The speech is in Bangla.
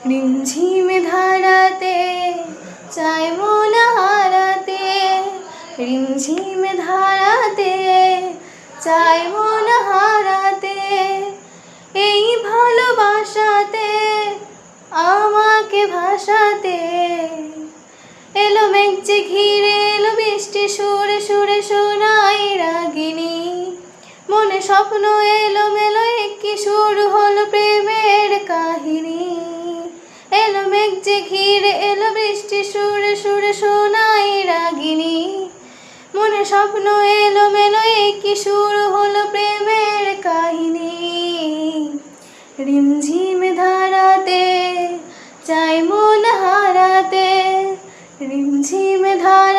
রিমঝিম ধারাতে চাই মন হারাতে, রিমঝিম ধারাতে চাই মন হারাতে, এই ভালোবাসাতে আমাকে ভাসাতে। এলো মেঘ যে ঘিরে এলো বৃষ্টি সুরে সুরে শোনাই রাগিনী, মনে স্বপ্ন এলো মেলো কি শুরু হলো প্রেমের কাহিনী। এলো মেঘ যে ঘিরে এলো বৃষ্টি সুরে সুরে শোনাই রাগিনী, মনে স্বপ্ন এলো মেলো কি শুরু হলো প্রেমের কাহিনী। রিমঝিম ধারাতে চাই মন হারাতে, রিমঝিম ধারা